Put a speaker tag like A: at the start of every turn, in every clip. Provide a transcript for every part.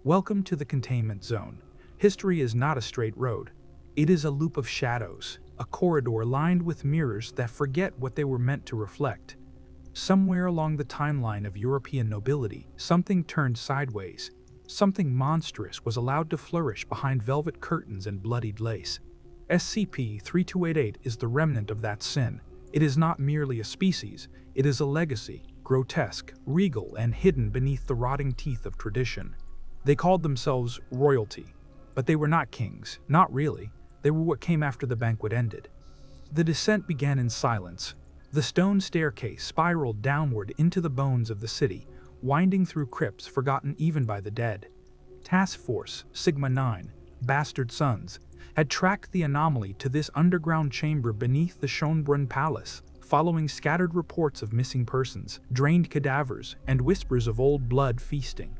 A: Welcome to the Containment Zone. History is not a straight road. It is a loop of shadows, a corridor lined with mirrors that forget what they were meant to reflect. Somewhere along the timeline of European nobility, something turned sideways. Something monstrous was allowed to flourish behind velvet curtains and bloodied lace. SCP-3288 is the remnant of that sin. It is not merely a species, it is a legacy, grotesque, regal, and hidden beneath the rotting teeth of tradition. They called themselves royalty, but they were not kings, not really. They were what came after the banquet ended. The descent began in silence. The stone staircase spiraled downward into the bones of the city, winding through crypts forgotten even by the dead. Task Force Sigma-9, Bastard Sons, had tracked the anomaly to this underground chamber beneath the Schönbrunn Palace, following scattered reports of missing persons, drained cadavers, and whispers of old blood feasting.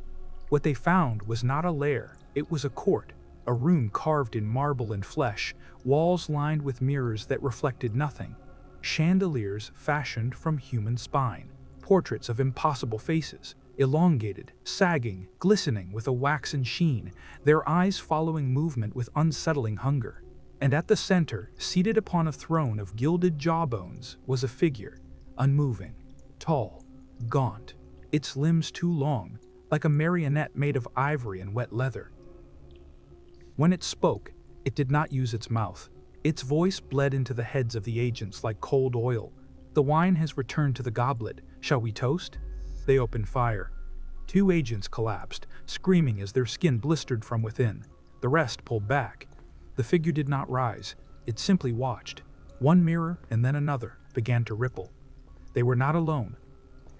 A: What they found was not a lair, it was a court, a room carved in marble and flesh, walls lined with mirrors that reflected nothing, chandeliers fashioned from human spine, portraits of impossible faces, elongated, sagging, glistening with a waxen sheen, their eyes following movement with unsettling hunger. And at the center, seated upon a throne of gilded jawbones, was a figure, unmoving, tall, gaunt, its limbs too long, like a marionette made of ivory and wet leather. When it spoke, it did not use its mouth. Its voice bled into the heads of the agents like cold oil. "The wine has returned to the goblet. Shall we toast?" They opened fire. 2 agents collapsed, screaming as their skin blistered from within. The rest pulled back. The figure did not rise. It simply watched. One mirror and then another began to ripple. They were not alone.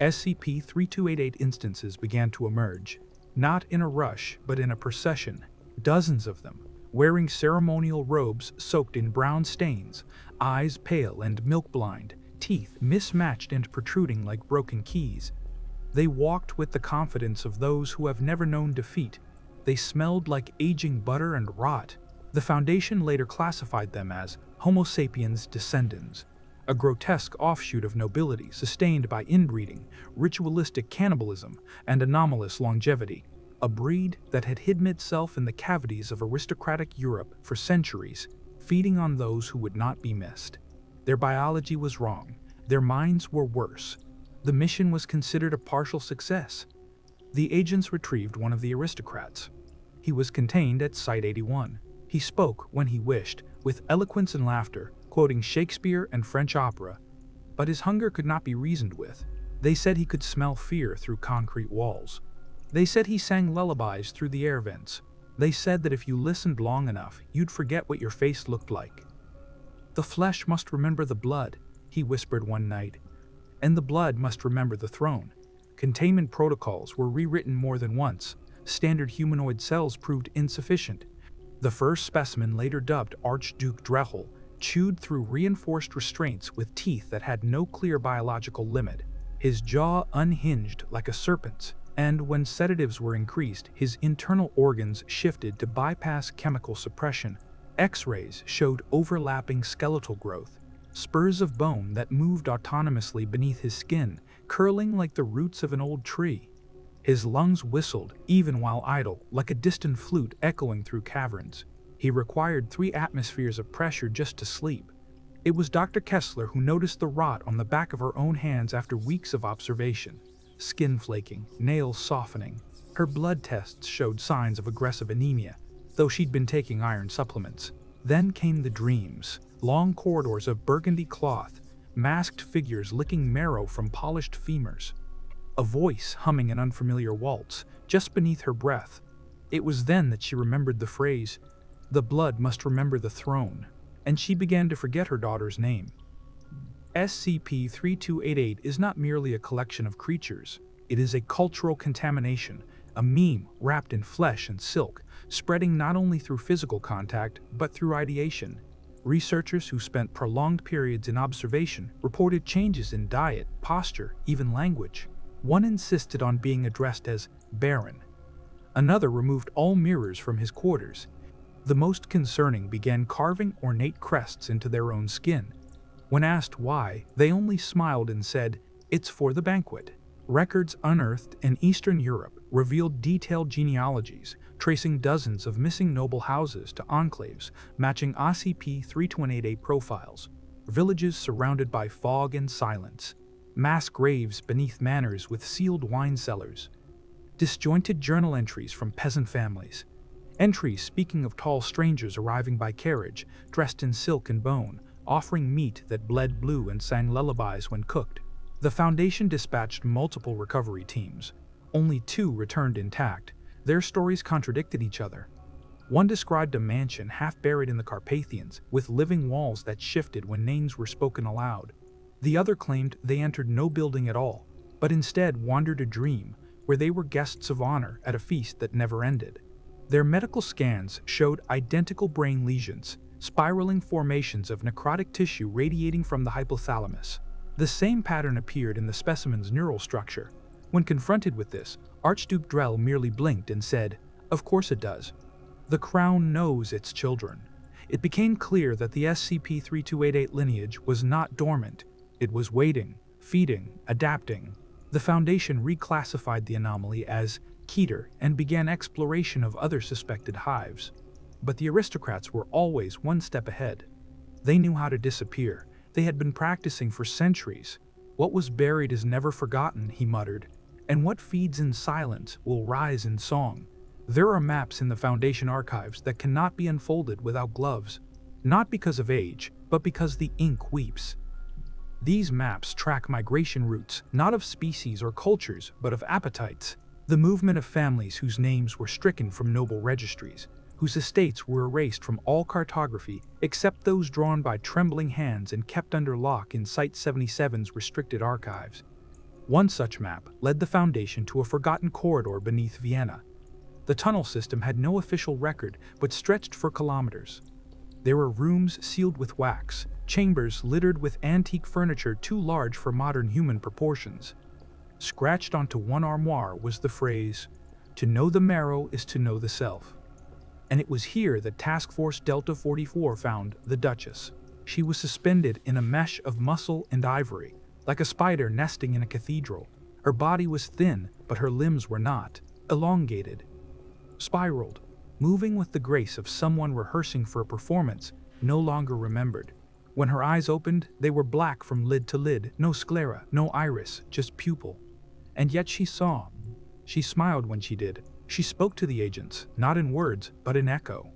A: SCP-3288 instances began to emerge, not in a rush, but in a procession. Dozens of them, wearing ceremonial robes soaked in brown stains, eyes pale and milk-blind, teeth mismatched and protruding like broken keys. They walked with the confidence of those who have never known defeat. They smelled like aging butter and rot. The Foundation later classified them as Homo sapiens descendants, a grotesque offshoot of nobility sustained by inbreeding, ritualistic cannibalism, and anomalous longevity, a breed that had hidden itself in the cavities of aristocratic Europe for centuries, feeding on those who would not be missed. Their biology was wrong. Their minds were worse. The mission was considered a partial success. The agents retrieved one of the aristocrats. He was contained at Site-81. He spoke when he wished, with eloquence and laughter, quoting Shakespeare and French opera. But his hunger could not be reasoned with. They said he could smell fear through concrete walls. They said he sang lullabies through the air vents. They said that if you listened long enough, you'd forget what your face looked like. "The flesh must remember the blood," he whispered one night. "And the blood must remember the throne." Containment protocols were rewritten more than once. Standard humanoid cells proved insufficient. The first specimen, later dubbed Archduke Drechel, chewed through reinforced restraints with teeth that had no clear biological limit. His jaw unhinged like a serpent's, and when sedatives were increased, his internal organs shifted to bypass chemical suppression. X-rays showed overlapping skeletal growth, spurs of bone that moved autonomously beneath his skin, curling like the roots of an old tree. His lungs whistled, even while idle, like a distant flute echoing through caverns. He required 3 atmospheres of pressure just to sleep. It was Dr. Kessler who noticed the rot on the back of her own hands after weeks of observation. Skin flaking, nails softening. Her blood tests showed signs of aggressive anemia, though she'd been taking iron supplements. Then came the dreams. Long corridors of burgundy cloth, masked figures licking marrow from polished femurs. A voice humming an unfamiliar waltz, just beneath her breath. It was then that she remembered the phrase, "The blood must remember the throne," and she began to forget her daughter's name. SCP-3288 is not merely a collection of creatures. It is a cultural contamination, a meme wrapped in flesh and silk, spreading not only through physical contact, but through ideation. Researchers who spent prolonged periods in observation reported changes in diet, posture, even language. One insisted on being addressed as Baron. Another removed all mirrors from his quarters. The most concerning began carving ornate crests into their own skin. When asked why, they only smiled and said, "It's for the banquet." Records unearthed in Eastern Europe revealed detailed genealogies, tracing dozens of missing noble houses to enclaves matching SCP-3288 profiles, villages surrounded by fog and silence, mass graves beneath manors with sealed wine cellars, disjointed journal entries from peasant families, entries speaking of tall strangers arriving by carriage, dressed in silk and bone, offering meat that bled blue and sang lullabies when cooked. The Foundation dispatched multiple recovery teams. Only 2 returned intact. Their stories contradicted each other. One described a mansion half buried in the Carpathians, with living walls that shifted when names were spoken aloud. The other claimed they entered no building at all, but instead wandered a dream, where they were guests of honor at a feast that never ended. Their medical scans showed identical brain lesions, spiraling formations of necrotic tissue radiating from the hypothalamus. The same pattern appeared in the specimen's neural structure. When confronted with this, Archduke Drell merely blinked and said, "Of course it does. The Crown knows its children." It became clear that the SCP-3288 lineage was not dormant. It was waiting, feeding, adapting. The Foundation reclassified the anomaly as Keter and began exploration of other suspected hives. But the aristocrats were always one step ahead. They knew how to disappear. They had been practicing for centuries. "What was buried is never forgotten," he muttered, "and what feeds in silence will rise in song." There are maps in the Foundation archives that cannot be unfolded without gloves, not because of age, but because the ink weeps. These maps track migration routes, not of species or cultures, but of appetites. The movement of families whose names were stricken from noble registries, whose estates were erased from all cartography except those drawn by trembling hands and kept under lock in Site-77's restricted archives. One such map led the Foundation to a forgotten corridor beneath Vienna. The tunnel system had no official record but stretched for kilometers. There were rooms sealed with wax, chambers littered with antique furniture too large for modern human proportions. Scratched onto one armoire was the phrase, "To know the marrow is to know the self." And it was here that Task Force Delta 44 found the Duchess. She was suspended in a mesh of muscle and ivory, like a spider nesting in a cathedral. Her body was thin, but her limbs were not, elongated, spiraled, moving with the grace of someone rehearsing for a performance no longer remembered. When her eyes opened, they were black from lid to lid, no sclera, no iris, just pupil. And yet she saw. She smiled when she did. She spoke to the agents, not in words, but in echo.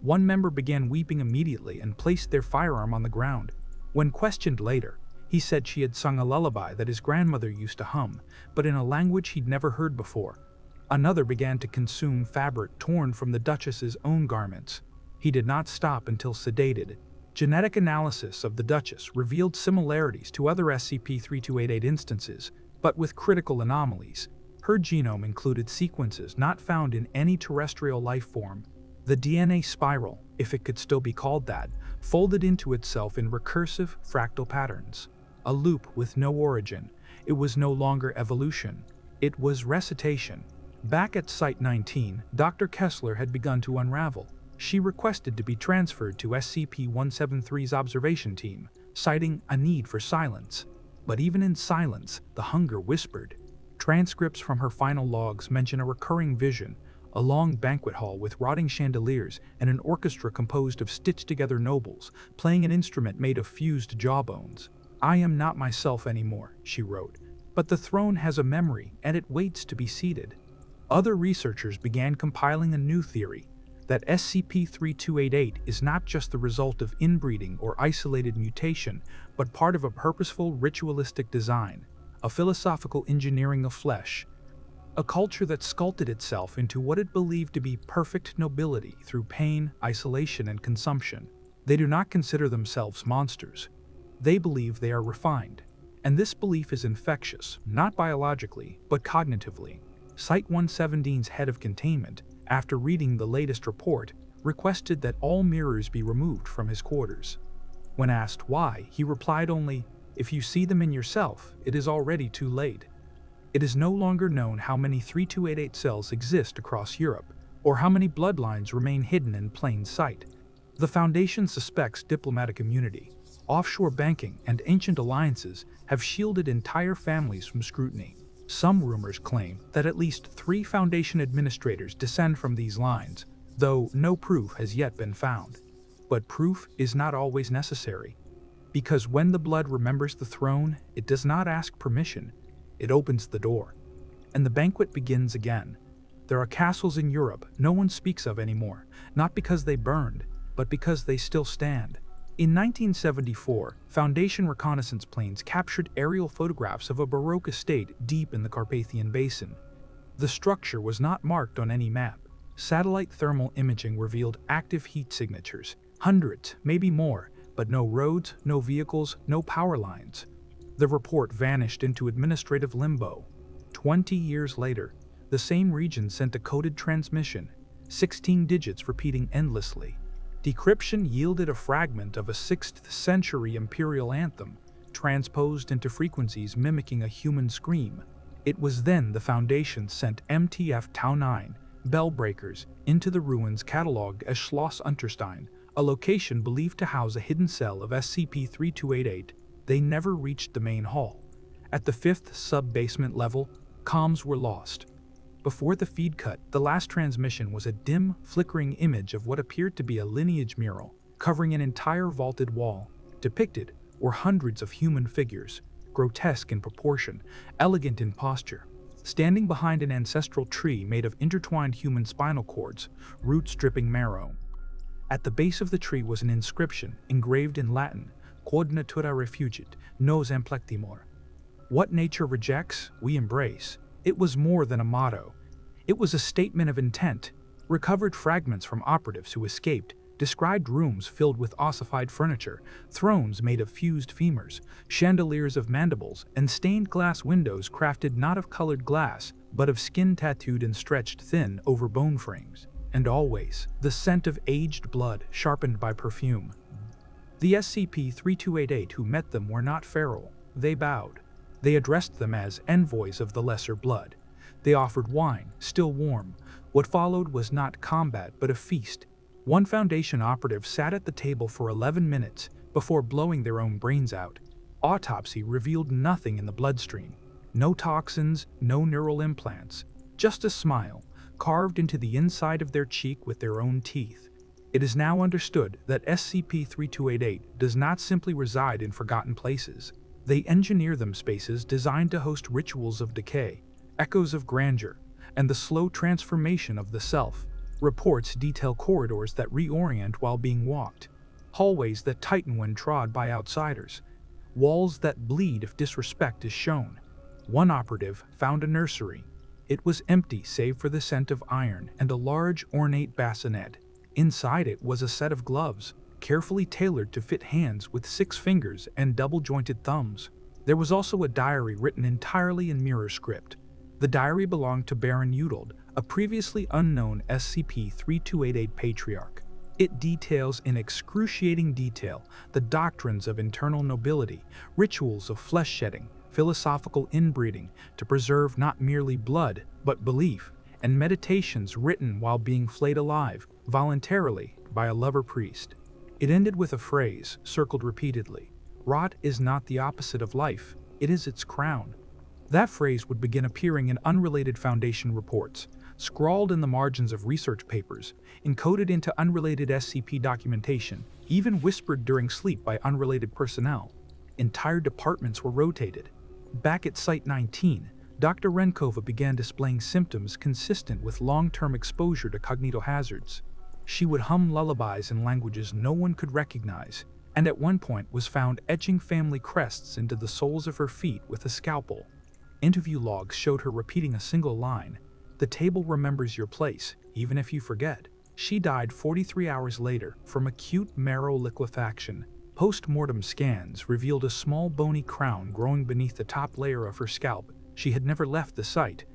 A: One member began weeping immediately and placed their firearm on the ground. When questioned later, he said she had sung a lullaby that his grandmother used to hum, but in a language he'd never heard before. Another began to consume fabric torn from the Duchess's own garments. He did not stop until sedated. Genetic analysis of the Duchess revealed similarities to other SCP-3288 instances, but with critical anomalies. Her genome included sequences not found in any terrestrial life form. The DNA spiral, if it could still be called that, folded into itself in recursive, fractal patterns. A loop with no origin. It was no longer evolution. It was recitation. Back at Site-19, Dr. Kessler had begun to unravel. She requested to be transferred to SCP-173's observation team, citing a need for silence. But even in silence, the hunger whispered. Transcripts from her final logs mention a recurring vision, a long banquet hall with rotting chandeliers and an orchestra composed of stitched-together nobles, playing an instrument made of fused jawbones. "I am not myself anymore," she wrote, "but the throne has a memory and it waits to be seated." Other researchers began compiling a new theory, that SCP-3288 is not just the result of inbreeding or isolated mutation, but part of a purposeful ritualistic design, a philosophical engineering of flesh, a culture that sculpted itself into what it believed to be perfect nobility through pain, isolation, and consumption. They do not consider themselves monsters. They believe they are refined, and this belief is infectious, not biologically, but cognitively. Site-117's head of containment, after reading the latest report, requested that all mirrors be removed from his quarters. When asked why, he replied only, "If you see them in yourself, it is already too late." It is no longer known how many 3288 cells exist across Europe, or how many bloodlines remain hidden in plain sight. The Foundation suspects diplomatic immunity. Offshore banking and ancient alliances have shielded entire families from scrutiny. Some rumors claim that at least 3 Foundation administrators descend from these lines, though no proof has yet been found. But proof is not always necessary, because when the blood remembers the throne, it does not ask permission, it opens the door. And the banquet begins again. There are castles in Europe no one speaks of anymore, not because they burned, but because they still stand. In 1974, Foundation reconnaissance planes captured aerial photographs of a Baroque estate deep in the Carpathian Basin. The structure was not marked on any map. Satellite thermal imaging revealed active heat signatures, hundreds, maybe more, but no roads, no vehicles, no power lines. The report vanished into administrative limbo. 20 years later, the same region sent a coded transmission, 16 digits repeating endlessly. Decryption yielded a fragment of a 6th century imperial anthem, transposed into frequencies mimicking a human scream. It was then the Foundation sent MTF Tau 9, Bellbreakers, into the ruins catalogued as Schloss Unterstein, a location believed to house a hidden cell of SCP-3288. They never reached the main hall. At the 5th sub-basement level, comms were lost. Before the feed cut, the last transmission was a dim, flickering image of what appeared to be a lineage mural, covering an entire vaulted wall. Depicted were hundreds of human figures, grotesque in proportion, elegant in posture, standing behind an ancestral tree made of intertwined human spinal cords, roots dripping marrow. At the base of the tree was an inscription, engraved in Latin, Quod natura refugiet, nos implectimor. What nature rejects, we embrace. It was more than a motto. It was a statement of intent. Recovered fragments from operatives who escaped described rooms filled with ossified furniture, thrones made of fused femurs, chandeliers of mandibles, and stained glass windows crafted not of colored glass, but of skin tattooed and stretched thin over bone frames. And always, the scent of aged blood sharpened by perfume. The SCP-3288 who met them were not feral. They bowed. They addressed them as envoys of the lesser blood. They offered wine, still warm. What followed was not combat but a feast. One Foundation operative sat at the table for 11 minutes before blowing their own brains out. Autopsy revealed nothing in the bloodstream. No toxins, no neural implants. Just a smile, carved into the inside of their cheek with their own teeth. It is now understood that SCP-3288 does not simply reside in forgotten places. They engineer them spaces designed to host rituals of decay, echoes of grandeur, and the slow transformation of the self. Reports detail corridors that reorient while being walked, hallways that tighten when trod by outsiders, walls that bleed if disrespect is shown. One operative found a nursery. It was empty save for the scent of iron and a large, ornate bassinet. Inside it was a set of gloves, carefully tailored to fit hands with 6 fingers and double-jointed thumbs. There was also a diary written entirely in mirror script. The diary belonged to Baron Udold, a previously unknown SCP-3288 patriarch. It details in excruciating detail the doctrines of internal nobility, rituals of flesh-shedding, philosophical inbreeding to preserve not merely blood, but belief, and meditations written while being flayed alive, voluntarily, by a lover priest. It ended with a phrase, circled repeatedly. Rot is not the opposite of life, it is its crown. That phrase would begin appearing in unrelated Foundation reports, scrawled in the margins of research papers, encoded into unrelated SCP documentation, even whispered during sleep by unrelated personnel. Entire departments were rotated. Back at Site-19, Dr. Renkova began displaying symptoms consistent with long-term exposure to cognitohazards. She would hum lullabies in languages no one could recognize, and at one point was found etching family crests into the soles of her feet with a scalpel. Interview logs showed her repeating a single line, "The table remembers your place, even if you forget." She died 43 hours later from acute marrow liquefaction. Post-mortem scans revealed a small bony crown growing beneath the top layer of her scalp. She had never left the site,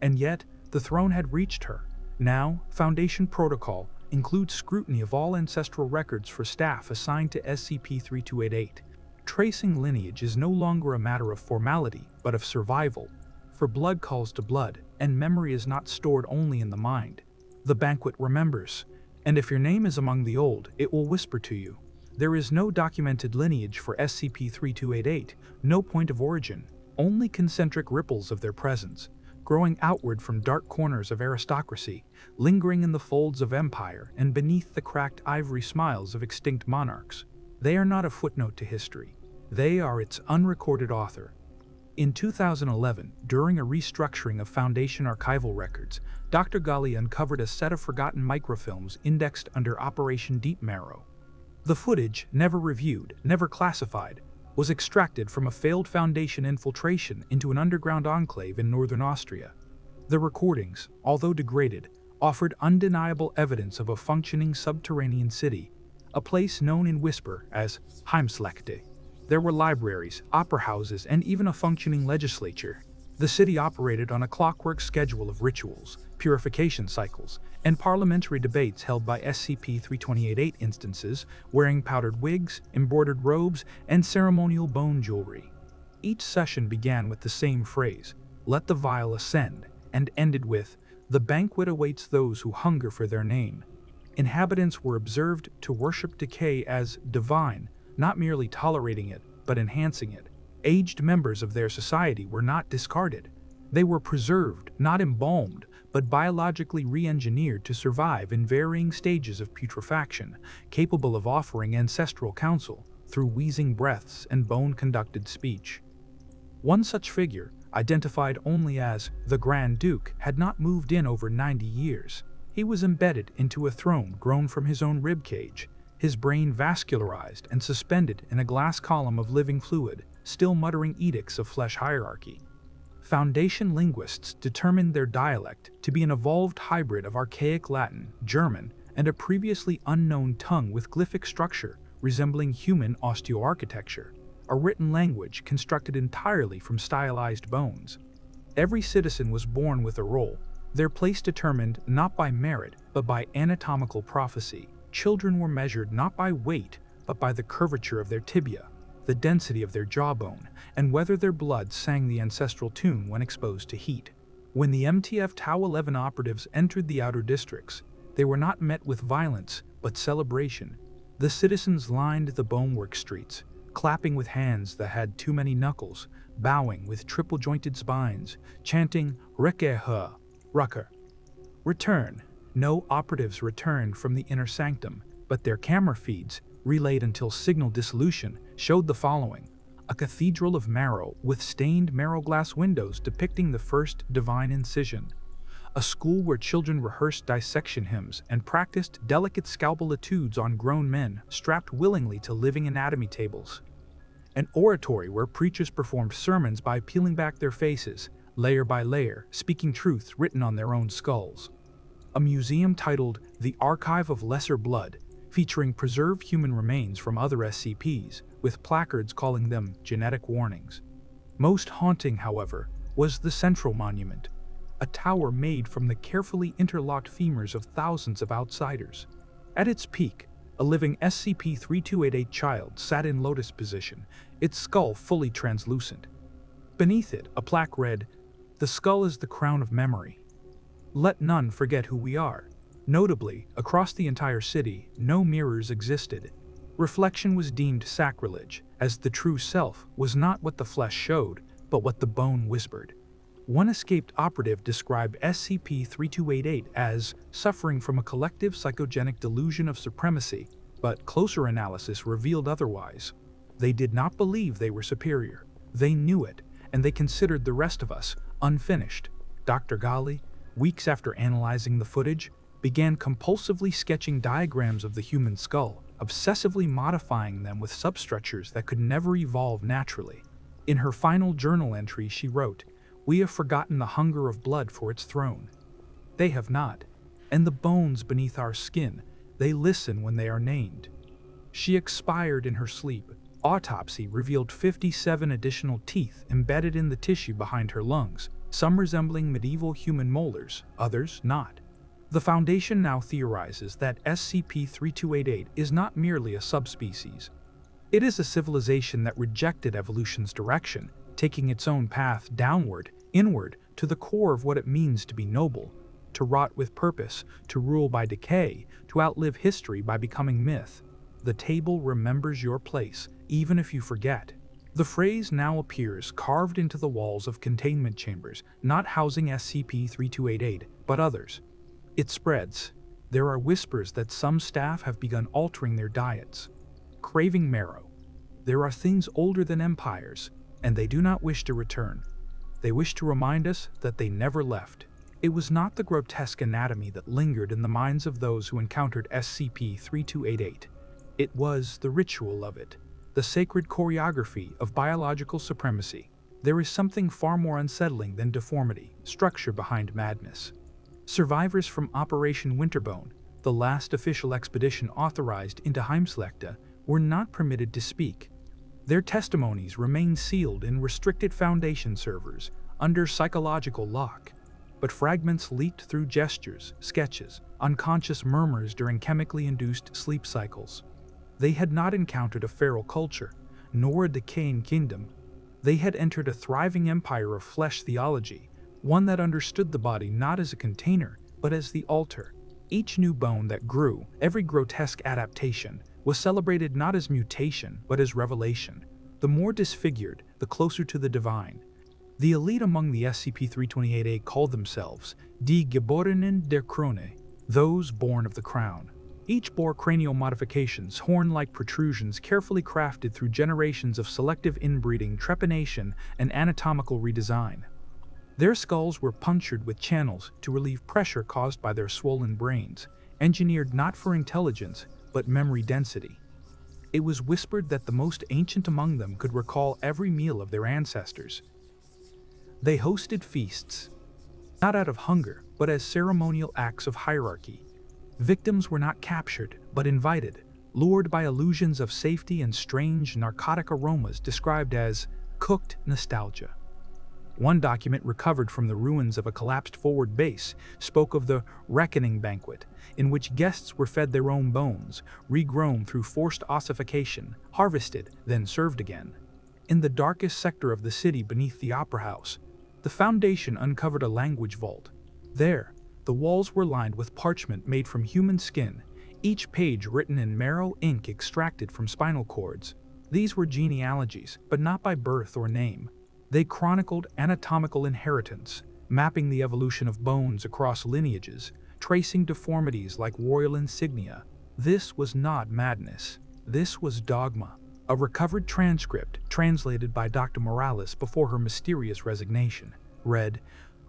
A: and yet the throne had reached her. Now, Foundation protocol includes scrutiny of all ancestral records for staff assigned to SCP-3288. Tracing lineage is no longer a matter of formality, but of survival. For blood calls to blood, and memory is not stored only in the mind. The banquet remembers, and if your name is among the old, it will whisper to you. There is no documented lineage for SCP-3288, no point of origin. only concentric ripples of their presence, growing outward from dark corners of aristocracy, lingering in the folds of empire and beneath the cracked ivory smiles of extinct monarchs. They are not a footnote to history. They are its unrecorded author. In 2011, during a restructuring of Foundation archival records, Dr. Gali uncovered a set of forgotten microfilms indexed under Operation Deep Marrow. The footage, never reviewed, never classified, was extracted from a failed Foundation infiltration into an underground enclave in northern Austria. The recordings, although degraded, offered undeniable evidence of a functioning subterranean city, a place known in whisper as Heimslechte. There were libraries, opera houses, and even a functioning legislature. The city operated on a clockwork schedule of rituals, purification cycles, and parliamentary debates held by SCP-3288 instances wearing powdered wigs, embroidered robes, and ceremonial bone jewelry. Each session began with the same phrase, "Let the vial ascend," and ended with, "The banquet awaits those who hunger for their name." Inhabitants were observed to worship decay as divine, not merely tolerating it, but enhancing it. Aged members of their society were not discarded. They were preserved, not embalmed, but biologically re-engineered to survive in varying stages of putrefaction, capable of offering ancestral counsel through wheezing breaths and bone-conducted speech. One such figure, identified only as the Grand Duke, had not moved in over 90 years. He was embedded into a throne grown from his own ribcage, his brain vascularized and suspended in a glass column of living fluid, still muttering edicts of flesh hierarchy. Foundation linguists determined their dialect to be an evolved hybrid of archaic Latin, German, and a previously unknown tongue with glyphic structure resembling human osteoarchitecture, a written language constructed entirely from stylized bones. Every citizen was born with a role, their place determined not by merit but by anatomical prophecy. Children were measured not by weight, but by the curvature of their tibia, the density of their jawbone, and whether their blood sang the ancestral tune when exposed to heat. When the MTF Tau 11 operatives entered the outer districts, they were not met with violence, but celebration. The citizens lined the bonework streets, clapping with hands that had too many knuckles, bowing with triple-jointed spines, chanting Rückkehr, Rucker. Return. No operatives returned from the inner sanctum, but their camera feeds, relayed until signal dissolution, showed the following: a cathedral of marrow with stained marrow glass windows depicting the first divine incision, a school where children rehearsed dissection hymns and practiced delicate scalpel etudes on grown men strapped willingly to living anatomy tables, an oratory where preachers performed sermons by peeling back their faces, layer by layer, speaking truths written on their own skulls, a museum titled The Archive of Lesser Blood, featuring preserved human remains from other SCPs, with placards calling them genetic warnings. Most haunting, however, was the central monument, a tower made from the carefully interlocked femurs of thousands of outsiders. At its peak, a living SCP-3288 child sat in lotus position, its skull fully translucent. Beneath it, a plaque read, "The skull is the crown of memory. Let none forget who we are." Notably, across the entire city, no mirrors existed. Reflection was deemed sacrilege, as the true self was not what the flesh showed, but what the bone whispered. One escaped operative described SCP-3288 as suffering from a collective psychogenic delusion of supremacy, but closer analysis revealed otherwise. They did not believe they were superior. They knew it, and they considered the rest of us unfinished. Dr. Gali, weeks after analyzing the footage, began compulsively sketching diagrams of the human skull, obsessively modifying them with substructures that could never evolve naturally. In her final journal entry, she wrote, "We have forgotten the hunger of blood for its throne. They have not. And the bones beneath our skin, they listen when they are named." She expired in her sleep. Autopsy revealed 57 additional teeth embedded in the tissue behind her lungs, some resembling medieval human molars, others not. The Foundation now theorizes that SCP-3288 is not merely a subspecies. It is a civilization that rejected evolution's direction, taking its own path downward, inward, to the core of what it means to be noble, to rot with purpose, to rule by decay, to outlive history by becoming myth. The table remembers your place, even if you forget. The phrase now appears carved into the walls of containment chambers, not housing SCP-3288, but others. It spreads. There are whispers that some staff have begun altering their diets, craving marrow. There are things older than empires, and they do not wish to return. They wish to remind us that they never left. It was not the grotesque anatomy that lingered in the minds of those who encountered SCP-3288. It was the ritual of it, the sacred choreography of biological supremacy. There is something far more unsettling than deformity, structure behind madness. Survivors from Operation Winterbone, the last official expedition authorized into Heimslekta, were not permitted to speak. Their testimonies remain sealed in restricted Foundation servers under psychological lock, but fragments leaked through gestures, sketches, unconscious murmurs during chemically induced sleep cycles. They had not encountered a feral culture, nor a decaying kingdom. They had entered a thriving empire of flesh theology, one that understood the body not as a container, but as the altar. Each new bone that grew, every grotesque adaptation, was celebrated not as mutation, but as revelation. The more disfigured, the closer to the divine. The elite among the SCP-3288 called themselves Die Geborenen der Krone, those born of the crown. Each bore cranial modifications, horn-like protrusions carefully crafted through generations of selective inbreeding, trepanation, and anatomical redesign. Their skulls were punctured with channels to relieve pressure caused by their swollen brains, engineered not for intelligence, but memory density. It was whispered that the most ancient among them could recall every meal of their ancestors. They hosted feasts, not out of hunger, but as ceremonial acts of hierarchy. Victims were not captured, but invited, lured by illusions of safety and strange narcotic aromas described as cooked nostalgia. One document recovered from the ruins of a collapsed forward base spoke of the reckoning banquet, in which guests were fed their own bones, regrown through forced ossification, harvested, then served again. In the darkest sector of the city beneath the Opera House, the Foundation uncovered a language vault. There, the walls were lined with parchment made from human skin, each page written in marrow ink extracted from spinal cords. These were genealogies, but not by birth or name. They chronicled anatomical inheritance, mapping the evolution of bones across lineages, tracing deformities like royal insignia. This was not madness. This was dogma. A recovered transcript, translated by Dr. Morales before her mysterious resignation, read,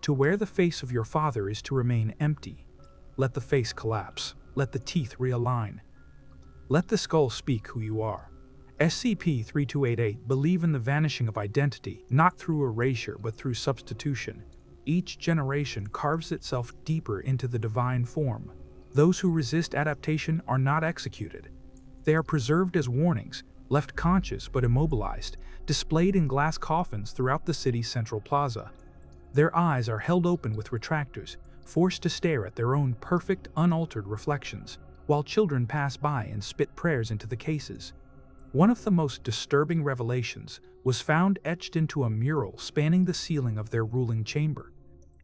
A: "To wear the face of your father is to remain empty. Let the face collapse. Let the teeth realign. Let the skull speak who you are." SCP-3288 believe in the vanishing of identity, not through erasure but through substitution. Each generation carves itself deeper into the divine form. Those who resist adaptation are not executed. They are preserved as warnings, left conscious but immobilized, displayed in glass coffins throughout the city's central plaza. Their eyes are held open with retractors, forced to stare at their own perfect, unaltered reflections, while children pass by and spit prayers into the cases. One of the most disturbing revelations was found etched into a mural spanning the ceiling of their ruling chamber.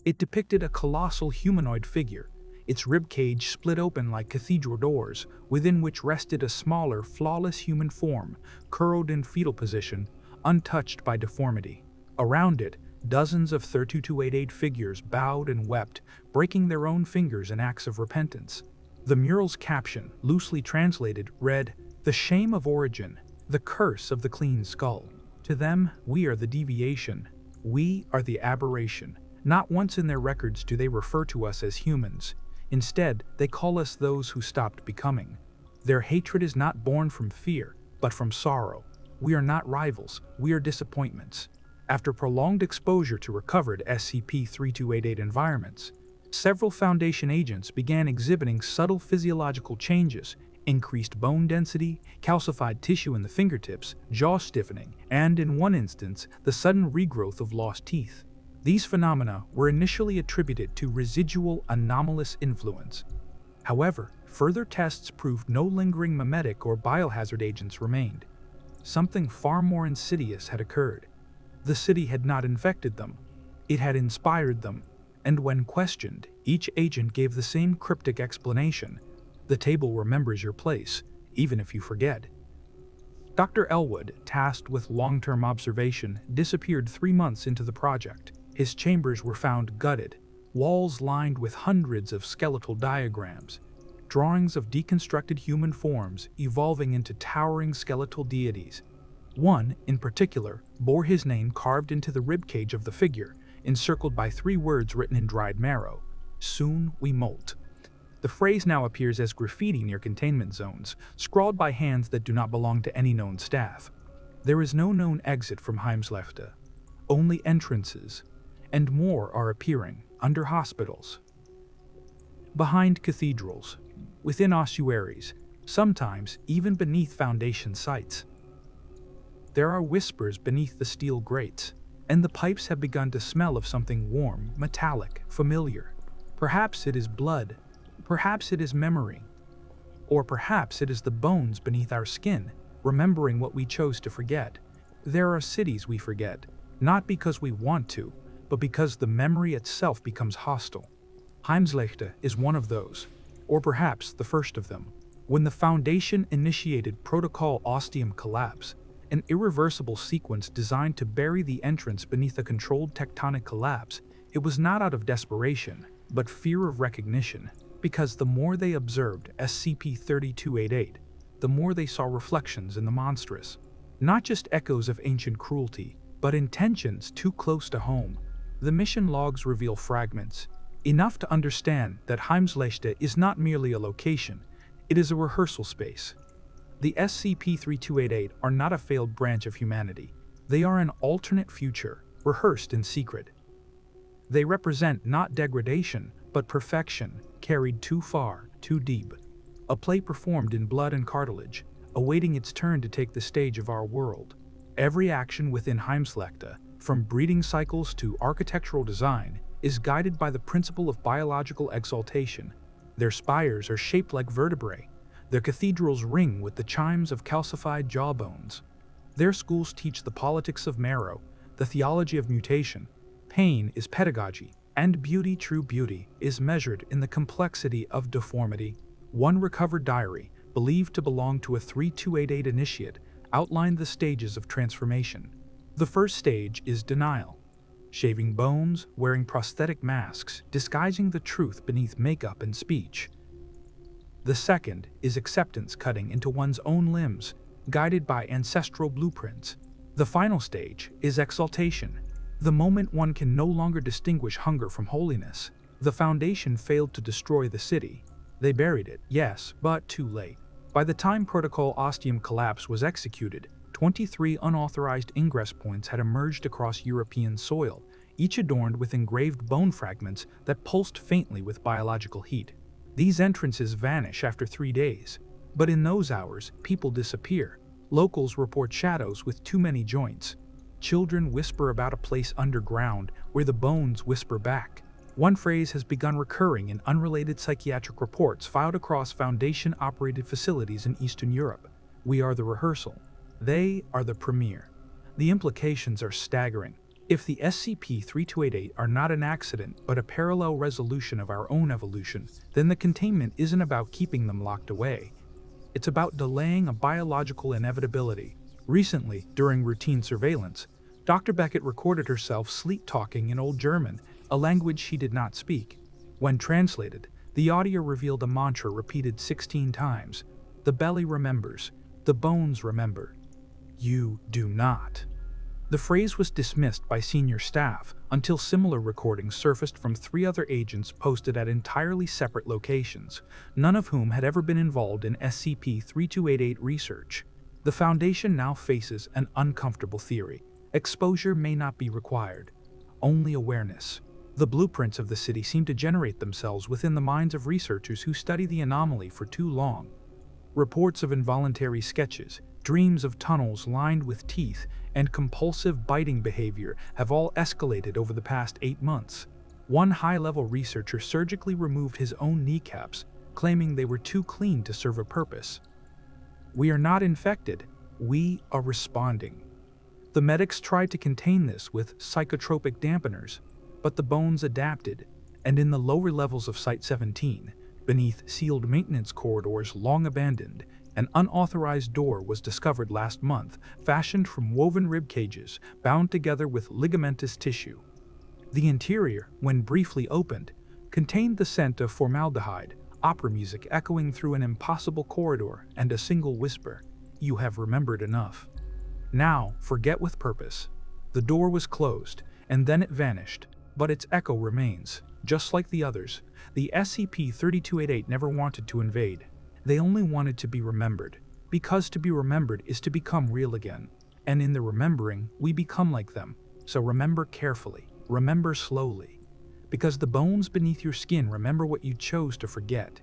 A: It depicted a colossal humanoid figure, its ribcage split open like cathedral doors, within which rested a smaller, flawless human form, curled in fetal position, untouched by deformity. Around it, dozens of 3288 figures bowed and wept, breaking their own fingers in acts of repentance. The mural's caption, loosely translated, read, "The shame of origin, the curse of the clean skull. To them, we are the deviation. We are the aberration." Not once in their records do they refer to us as humans. Instead, they call us those who stopped becoming. Their hatred is not born from fear, but from sorrow. We are not rivals, we are disappointments. After prolonged exposure to recovered SCP-3288 environments, several Foundation agents began exhibiting subtle physiological changes: increased bone density, calcified tissue in the fingertips, jaw stiffening, and, in one instance, the sudden regrowth of lost teeth. These phenomena were initially attributed to residual anomalous influence. However, further tests proved no lingering mimetic or biohazard agents remained. Something far more insidious had occurred. The city had not infected them. It had inspired them, and when questioned, each agent gave the same cryptic explanation: "The table remembers your place, even if you forget." Dr. Elwood, tasked with long-term observation, disappeared 3 months into the project. His chambers were found gutted, walls lined with hundreds of skeletal diagrams, drawings of deconstructed human forms evolving into towering skeletal deities. One, in particular, bore his name carved into the ribcage of the figure, encircled by 3 words written in dried marrow: "Soon we molt." The phrase now appears as graffiti near containment zones, scrawled by hands that do not belong to any known staff. There is no known exit from Heimslechte, only entrances, and more are appearing under hospitals, behind cathedrals, within ossuaries, sometimes even beneath Foundation sites. There are whispers beneath the steel grates, and the pipes have begun to smell of something warm, metallic, familiar. Perhaps it is blood, perhaps it is memory, or perhaps it is the bones beneath our skin, remembering what we chose to forget. There are cities we forget, not because we want to, but because the memory itself becomes hostile. Heimslechte is one of those, or perhaps the first of them. When the Foundation initiated Protocol Ostium Collapse, an irreversible sequence designed to bury the entrance beneath a controlled tectonic collapse, it was not out of desperation, but fear of recognition, because the more they observed SCP-3288, the more they saw reflections in the monstrous. Not just echoes of ancient cruelty, but intentions too close to home. The mission logs reveal fragments, enough to understand that Heimslechte is not merely a location, it is a rehearsal space. The SCP-3288 are not a failed branch of humanity. They are an alternate future, rehearsed in secret. They represent not degradation, but perfection, carried too far, too deep. A play performed in blood and cartilage, awaiting its turn to take the stage of our world. Every action within Heimslechte, from breeding cycles to architectural design, is guided by the principle of biological exaltation. Their spires are shaped like vertebrae. Their cathedrals ring with the chimes of calcified jawbones. Their schools teach the politics of marrow, the theology of mutation. Pain is pedagogy, and beauty, true beauty, is measured in the complexity of deformity. One recovered diary, believed to belong to a 3288 initiate, outlined the stages of transformation. The first stage is denial. Shaving bones, wearing prosthetic masks, disguising the truth beneath makeup and speech. The second is acceptance, cutting into one's own limbs, guided by ancestral blueprints. The final stage is exaltation, the moment one can no longer distinguish hunger from holiness. The Foundation failed to destroy the city. They buried it, yes, but too late. By the time Protocol Ostium Collapse was executed, 23 unauthorized ingress points had emerged across European soil, each adorned with engraved bone fragments that pulsed faintly with biological heat. These entrances vanish after 3 days, but in those hours, people disappear. Locals report shadows with too many joints. Children whisper about a place underground where the bones whisper back. One phrase has begun recurring in unrelated psychiatric reports filed across Foundation-operated facilities in Eastern Europe. We are the rehearsal. They are the premiere. The implications are staggering. If the SCP-3288 are not an accident but a parallel resolution of our own evolution, then the containment isn't about keeping them locked away. It's about delaying a biological inevitability. Recently, during routine surveillance, Dr. Beckett recorded herself sleep-talking in Old German, a language she did not speak. When translated, the audio revealed a mantra repeated 16 times. The belly remembers. The bones remember. You do not. The phrase was dismissed by senior staff until similar recordings surfaced from 3 other agents posted at entirely separate locations, none of whom had ever been involved in SCP-3288 research. The Foundation now faces an uncomfortable theory. Exposure may not be required, only awareness. The blueprints of the city seem to generate themselves within the minds of researchers who study the anomaly for too long. Reports of involuntary sketches, dreams of tunnels lined with teeth, and compulsive biting behavior have all escalated over the past 8 months. One high-level researcher surgically removed his own kneecaps, claiming they were too clean to serve a purpose. We are not infected, we are responding. The medics tried to contain this with psychotropic dampeners, but the bones adapted, and in the lower levels of Site-17, beneath sealed maintenance corridors long abandoned, An unauthorized door was discovered last month, fashioned from woven rib cages bound together with ligamentous tissue. The interior, when briefly opened, contained the scent of formaldehyde, opera music echoing through an impossible corridor, and a single whisper, "You have remembered enough. Now, forget with purpose." The door was closed, and then it vanished, but its echo remains. Just like the others, the SCP-3288 never wanted to invade. They only wanted to be remembered, because to be remembered is to become real again. And in the remembering, we become like them. So remember carefully, remember slowly. Because the bones beneath your skin remember what you chose to forget.